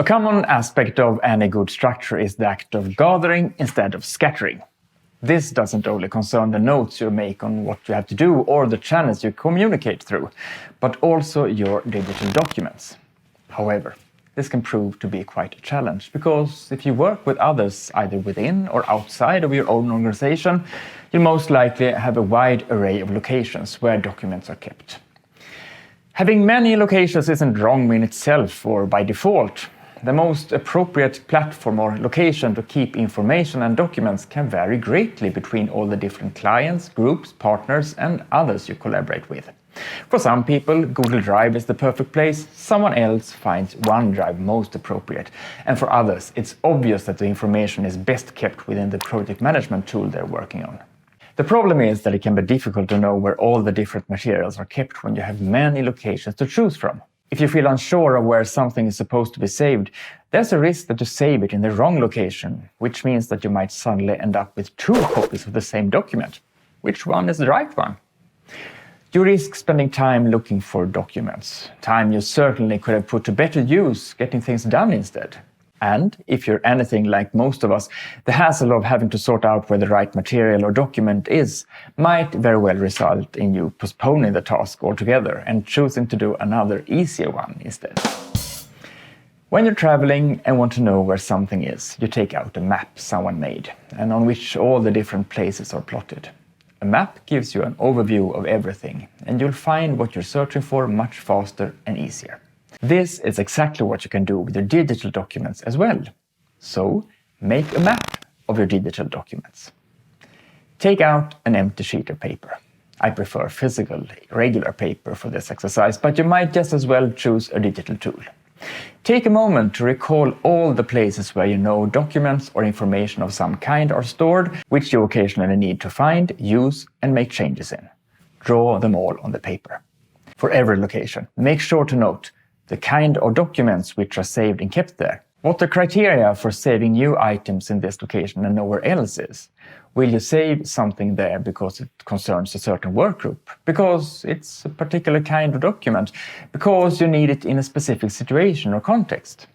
A common aspect of any good structure is the act of gathering instead of scattering. This doesn't only concern the notes you make on what you have to do or the channels you communicate through, but also your digital documents. However, this can prove to be quite a challenge, because if you work with others either within or outside of your own organization, you'll most likely have a wide array of locations where documents are kept. Having many locations isn't wrong in itself or by default. The most appropriate platform or location to keep information and documents can vary greatly between all the different clients, groups, partners, and others you collaborate with. For some people, Google Drive is the perfect place, someone else finds OneDrive most appropriate, and for others, it's obvious that the information is best kept within the project management tool they're working on. The problem is that it can be difficult to know where all the different materials are kept when you have many locations to choose from. If you feel unsure of where something is supposed to be saved, there's a risk that you save it in the wrong location, which means that you might suddenly end up with 2 copies of the same document. Which one is the right one? You risk spending time looking for documents, time you certainly could have put to better use getting things done instead. And if you're anything like most of us, the hassle of having to sort out where the right material or document is might very well result in you postponing the task altogether and choosing to do another easier one instead. When you're traveling and want to know where something is, you take out a map someone made and on which all the different places are plotted. A map gives you an overview of everything, and you'll find what you're searching for much faster and easier. This is exactly what you can do with your digital documents as well. So, make a map of your digital documents. Take out an empty sheet of paper. I prefer physical, regular paper for this exercise, but you might just as well choose a digital tool. Take a moment to recall all the places where you know documents or information of some kind are stored, which you occasionally need to find, use, and make changes in. Draw them all on the paper. For every location, make sure to note the kind of documents which are saved and kept there. What the criteria for saving new items in this location and nowhere else is. Will you save something there because it concerns a certain work group? Because it's a particular kind of document? Because you need it in a specific situation or context?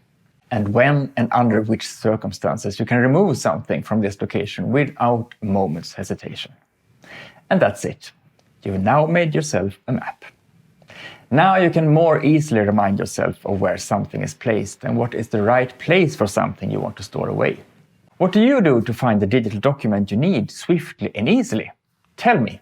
And when and under which circumstances you can remove something from this location without a moment's hesitation. And that's it. You've now made yourself a map. Now you can more easily remind yourself of where something is placed and what is the right place for something you want to store away. What do you do to find the digital document you need swiftly and easily? Tell me.